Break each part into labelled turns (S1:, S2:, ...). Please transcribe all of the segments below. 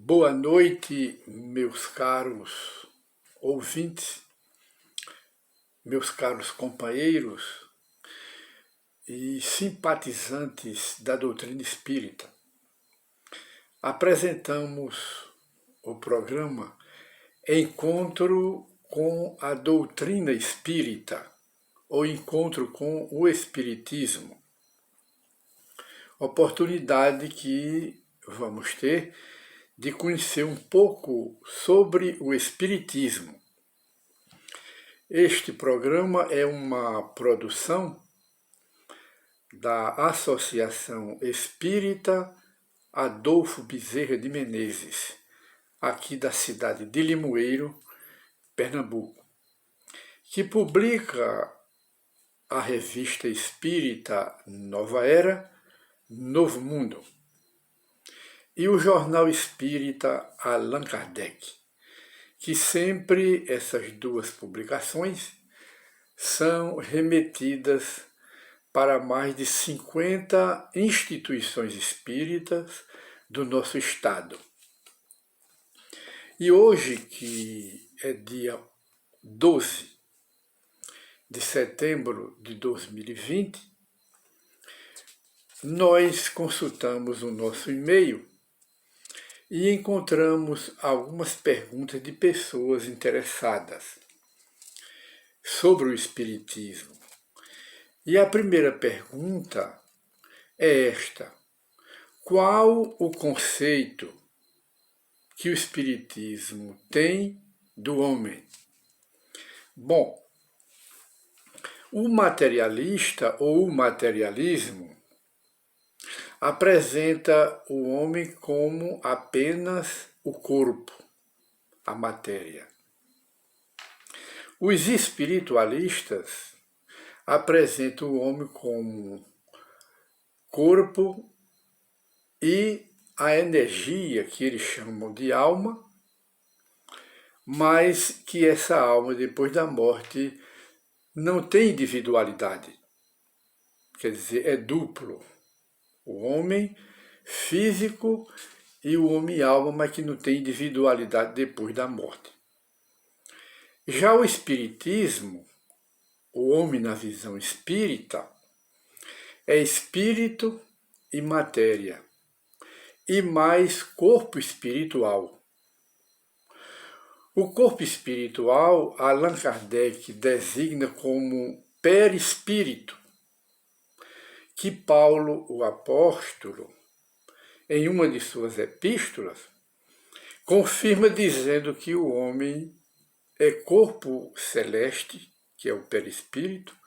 S1: Boa noite, meus caros ouvintes, meus caros companheiros e simpatizantes da doutrina espírita. Apresentamos o programa Encontro com a Doutrina Espírita, ou Encontro com o Espiritismo. Oportunidade que vamos ter de conhecer um pouco sobre o Espiritismo. Este programa é uma produção da Associação Espírita Adolfo Bezerra de Menezes, aqui da cidade de Limoeiro, Pernambuco, que publica a revista espírita Nova Era, Novo Mundo, e o jornal espírita Allan Kardec, que sempre essas duas publicações são remetidas para mais de 50 instituições espíritas do nosso estado. E hoje, que é dia 12 de setembro de 2020, nós consultamos o nosso e-mail e encontramos algumas perguntas de pessoas interessadas sobre o Espiritismo. E a primeira pergunta é esta: qual o conceito que o Espiritismo tem do homem? Bom, o materialista ou o materialismo apresenta o homem como apenas o corpo, a matéria. Os espiritualistas apresentam o homem como corpo e a energia que eles chamam de alma, mas que essa alma, depois da morte, não tem individualidade. Quer dizer, é duplo. O homem físico e o homem alma, mas que não tem individualidade depois da morte. Já o espiritismo, o homem na visão espírita, é espírito e matéria, e mais corpo espiritual. O corpo espiritual, Allan Kardec designa como perispírito, que Paulo, o apóstolo, em uma de suas epístolas, confirma dizendo que o homem é corpo celeste, que é o perispírito,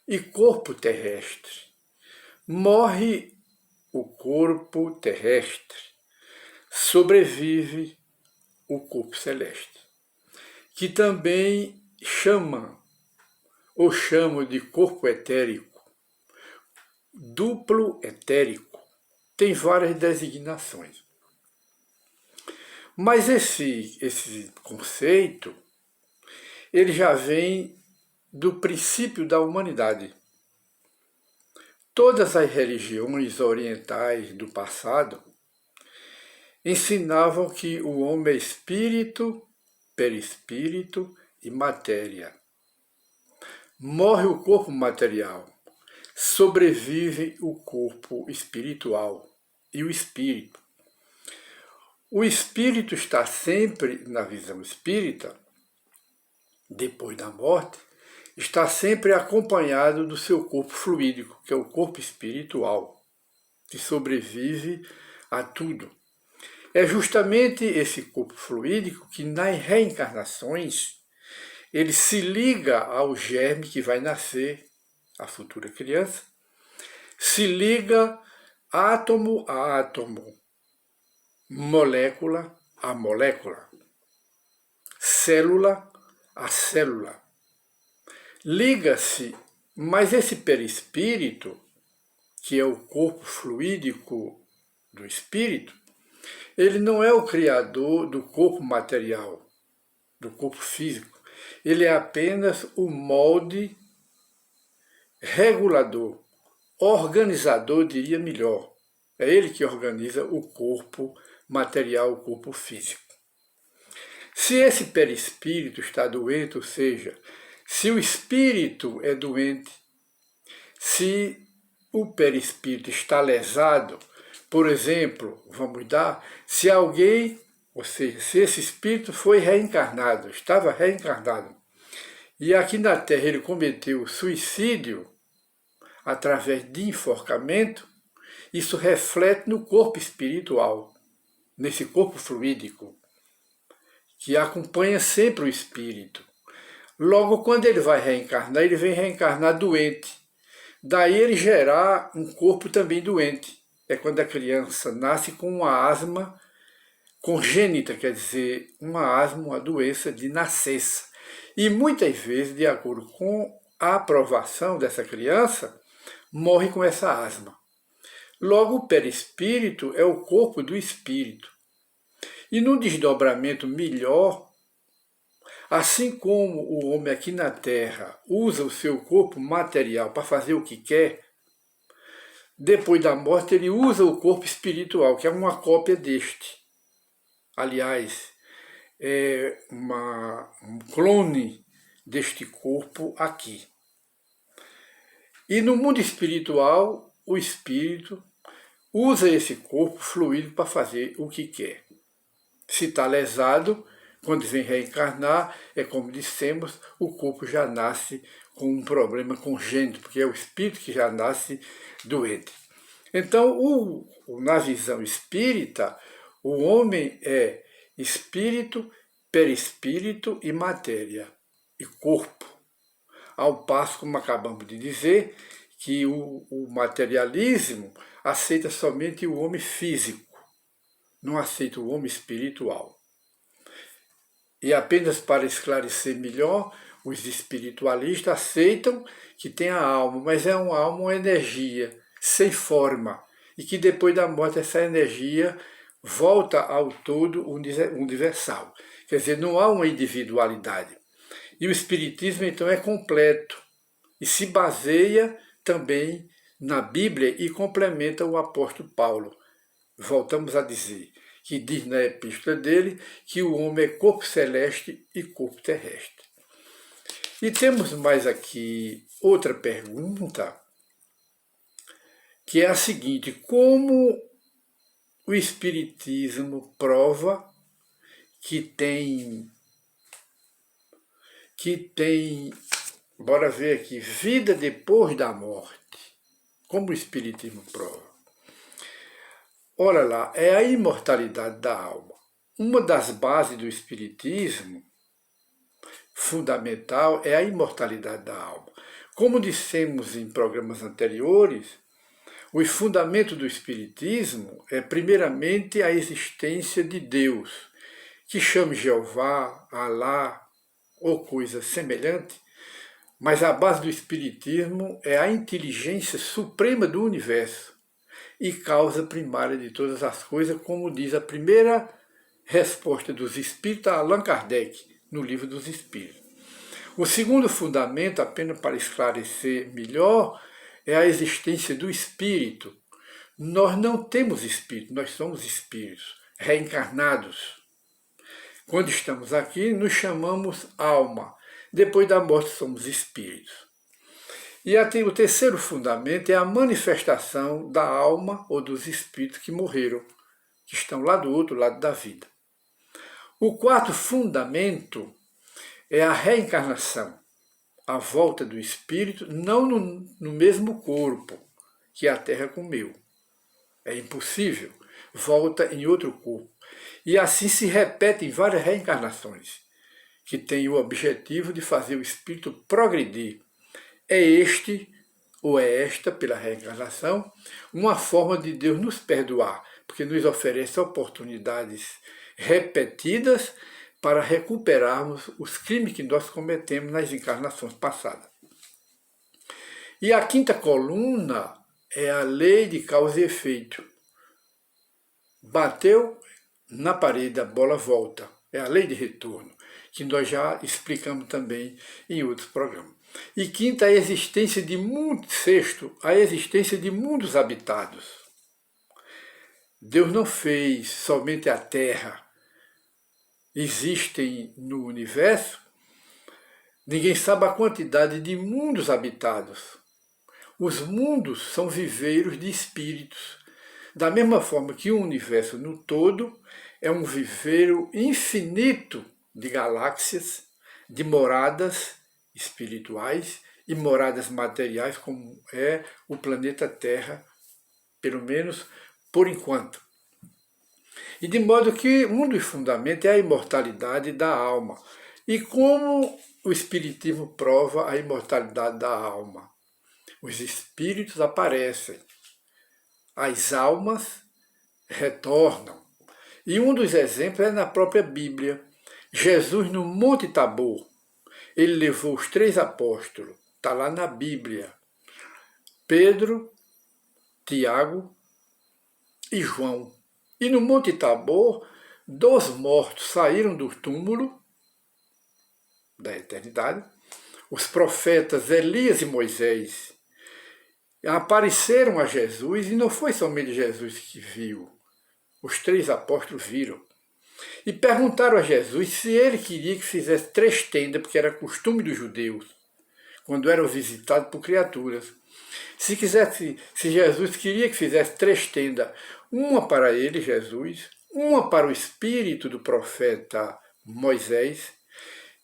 S1: e corpo terrestre. Morre o corpo terrestre, sobrevive o corpo celeste, que também chamam de corpo etérico, duplo etérico, tem várias designações. Mas esse conceito, ele já vem do princípio da humanidade. Todas as religiões orientais do passado ensinavam que o homem é espírito, perispírito e matéria. Morre o corpo material, sobrevive o corpo espiritual e o espírito. O espírito está sempre, na visão espírita, depois da morte, está sempre acompanhado do seu corpo fluídico, que é o corpo espiritual, que sobrevive a tudo. É justamente esse corpo fluídico que, nas reencarnações, ele se liga ao germe que vai nascer, a futura criança, se liga átomo a átomo, molécula a molécula, célula a célula. Liga-se, mas esse perispírito, que é o corpo fluídico do espírito, ele não é o criador do corpo material, do corpo físico. Ele é apenas o molde regulador, organizador, diria melhor, É ele que organiza o corpo material, o corpo físico. Se esse perispírito está doente, ou seja, se o espírito é doente, se o perispírito está lesado, por exemplo, vamos dar, se alguém, ou seja, se esse espírito foi reencarnado, estava reencarnado, e aqui na Terra ele cometeu suicídio através de enforcamento, isso reflete no corpo espiritual, nesse corpo fluídico, que acompanha sempre o espírito. Logo, quando ele vai reencarnar, ele vem reencarnar doente. Daí ele gerar um corpo também doente. É quando a criança nasce com uma asma congênita, quer dizer, uma asma, uma doença de nascença. E muitas vezes, de acordo com a aprovação dessa criança, morre com essa asma. Logo, o perispírito é o corpo do espírito. E no desdobramento melhor, assim como o homem aqui na Terra usa o seu corpo material para fazer o que quer, depois da morte ele usa o corpo espiritual, que é uma cópia deste. Aliás, é um clone deste corpo aqui. E no mundo espiritual, o espírito usa esse corpo fluido para fazer o que quer. Se está lesado, quando vem reencarnar, é como dissemos, o corpo já nasce com um problema congênito, porque é o espírito que já nasce doente. Então, na visão espírita, o homem é espírito, perispírito e matéria, e corpo. Ao passo, como acabamos de dizer, que o materialismo aceita somente o homem físico, não aceita o homem espiritual. E apenas para esclarecer melhor, os espiritualistas aceitam que tem a alma, mas é uma alma, uma energia, sem forma, e que depois da morte essa energia volta ao todo universal. Quer dizer, não há uma individualidade. E o espiritismo, então, é completo e se baseia também na Bíblia e complementa o apóstolo Paulo. Voltamos a dizer que diz na epístola dele que o homem é corpo celeste e corpo terrestre. E temos mais aqui outra pergunta, que é a seguinte: como o Espiritismo prova que tem, bora ver aqui, vida depois da morte? Como o Espiritismo prova? Ora lá, é a imortalidade da alma. Uma das bases do Espiritismo, fundamental, é a imortalidade da alma. Como dissemos em programas anteriores, o fundamento do Espiritismo é, primeiramente, a existência de Deus, que chame Jeová, Alá ou coisa semelhante, mas a base do Espiritismo é a inteligência suprema do universo e causa primária de todas as coisas, como diz a primeira resposta dos Espíritos a Allan Kardec, no Livro dos Espíritos. O segundo fundamento, apenas para esclarecer melhor, é a existência do espírito. Nós não temos espírito, nós somos espíritos reencarnados. Quando estamos aqui, nos chamamos alma. Depois da morte, somos espíritos. E o terceiro fundamento é a manifestação da alma ou dos espíritos que morreram, que estão lá do outro lado da vida. O quarto fundamento é a reencarnação, a volta do espírito, não no mesmo corpo que a Terra comeu. É impossível. Volta em outro corpo. E assim se repetem várias reencarnações, que têm o objetivo de fazer o espírito progredir. É este, ou é esta, pela reencarnação, uma forma de Deus nos perdoar, porque nos oferece oportunidades repetidas para recuperarmos os crimes que nós cometemos nas encarnações passadas. E a quinta coluna é a lei de causa e efeito. Bateu na parede, a bola volta. É a lei de retorno, que nós já explicamos também em outros programas. E quinta, sexto, a existência de mundos habitados. Deus não fez somente a Terra. Existem no universo, ninguém sabe a quantidade de mundos habitados. Os mundos são viveiros de espíritos. Da mesma forma que o universo no todo é um viveiro infinito de galáxias, de moradas espirituais e moradas materiais, como é o planeta Terra, pelo menos por enquanto. E de modo que um dos fundamentos é a imortalidade da alma. E como o Espiritismo prova a imortalidade da alma? Os espíritos aparecem, as almas retornam. E um dos exemplos é na própria Bíblia. Jesus no Monte Tabor, ele levou os 3 apóstolos, está lá na Bíblia, Pedro, Tiago e João. E no Monte Tabor, 2 mortos saíram do túmulo da eternidade, os profetas Elias e Moisés apareceram a Jesus, e não foi somente Jesus que viu, os 3 apóstolos viram. E perguntaram a Jesus se ele queria que fizesse 3 tendas, porque era costume dos judeus, quando eram visitados por criaturas. Se Jesus queria que fizesse 3 tendas, uma para ele, Jesus, uma para o espírito do profeta Moisés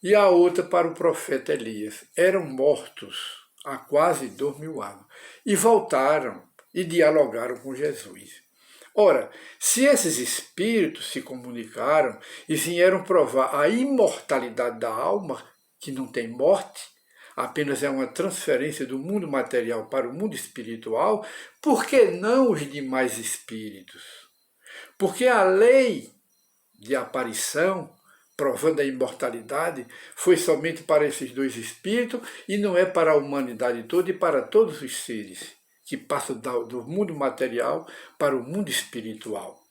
S1: e a outra para o profeta Elias. Eram mortos há quase 2000 anos e voltaram e dialogaram com Jesus. Ora, se esses espíritos se comunicaram e vieram provar a imortalidade da alma, que não tem morte, apenas é uma transferência do mundo material para o mundo espiritual, por que não os demais espíritos? Porque a lei de aparição, provando a imortalidade, foi somente para esses 2 espíritos e não é para a humanidade toda e para todos os seres que passam do mundo material para o mundo espiritual.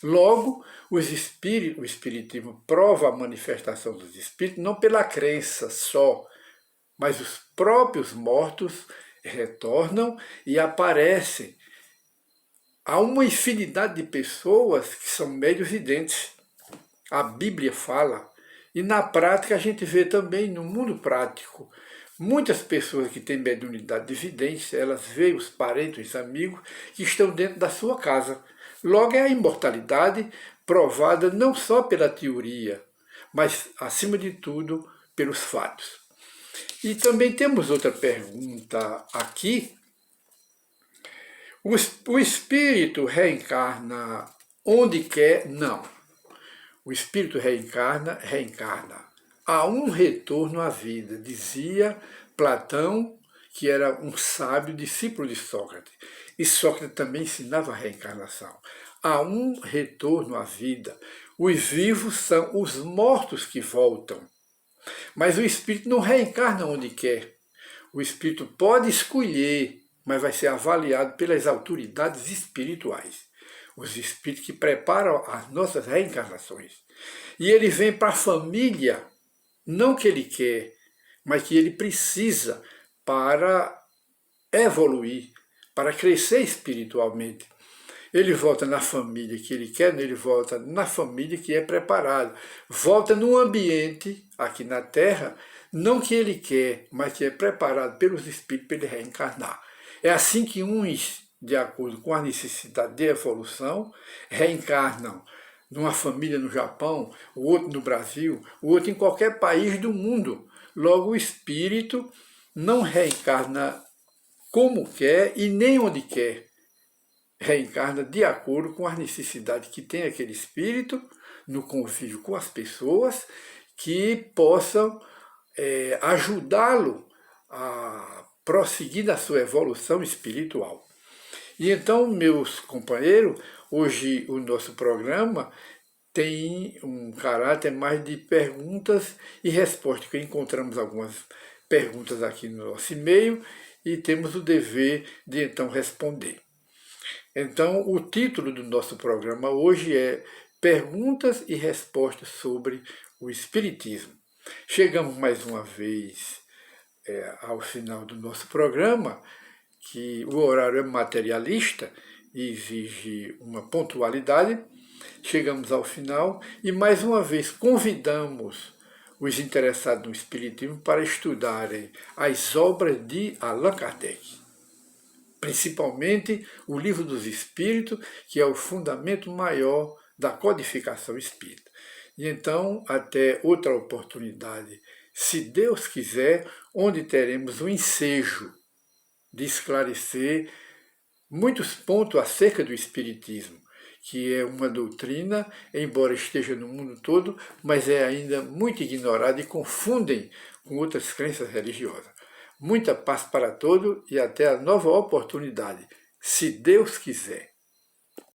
S1: Logo, o espiritismo prova a manifestação dos espíritos não pela crença só, mas os próprios mortos retornam e aparecem. Há uma infinidade de pessoas que são médios videntes. A Bíblia fala. E na prática a gente vê também no mundo prático. Muitas pessoas que têm mediunidade de vidência, elas veem os parentes, os amigos que estão dentro da sua casa. Logo é a imortalidade provada não só pela teoria, mas acima de tudo pelos fatos. E também temos outra pergunta aqui. O espírito reencarna onde quer? Não. O espírito reencarna. Há um retorno à vida, dizia Platão, que era um sábio discípulo de Sócrates. E Sócrates também ensinava a reencarnação. Há um retorno à vida. Os vivos são os mortos que voltam. Mas o espírito não reencarna onde quer. O espírito pode escolher, mas vai ser avaliado pelas autoridades espirituais. Os espíritos que preparam as nossas reencarnações. E ele vem para a família, não que ele quer, mas que ele precisa para evoluir, para crescer espiritualmente. Ele volta na família que ele quer, ele volta na família que é preparado. Volta num ambiente, aqui na Terra, não que ele quer, mas que é preparado pelos espíritos para ele reencarnar. É assim que uns, de acordo com a necessidade de evolução, reencarnam numa família no Japão, o outro no Brasil, o outro em qualquer país do mundo. Logo, o espírito não reencarna como quer e nem onde quer. Reencarna de acordo com as necessidades que tem aquele espírito no convívio com as pessoas que possam ajudá-lo a prosseguir na sua evolução espiritual. E então, meus companheiros, hoje o nosso programa tem um caráter mais de perguntas e respostas, porque encontramos algumas perguntas aqui no nosso e-mail e temos o dever de então responder. Então, o título do nosso programa hoje é Perguntas e Respostas sobre o Espiritismo. Chegamos mais uma vez ao final do nosso programa, que o horário é materialista, e exige uma pontualidade. Chegamos ao final e mais uma vez convidamos os interessados no Espiritismo para estudarem as obras de Allan Kardec, principalmente o Livro dos Espíritos, que é o fundamento maior da codificação espírita. E então, até outra oportunidade, se Deus quiser, onde teremos o ensejo de esclarecer muitos pontos acerca do Espiritismo, que é uma doutrina, embora esteja no mundo todo, mas é ainda muito ignorada e confundem com outras crenças religiosas. Muita paz para todos e até a nova oportunidade, se Deus quiser.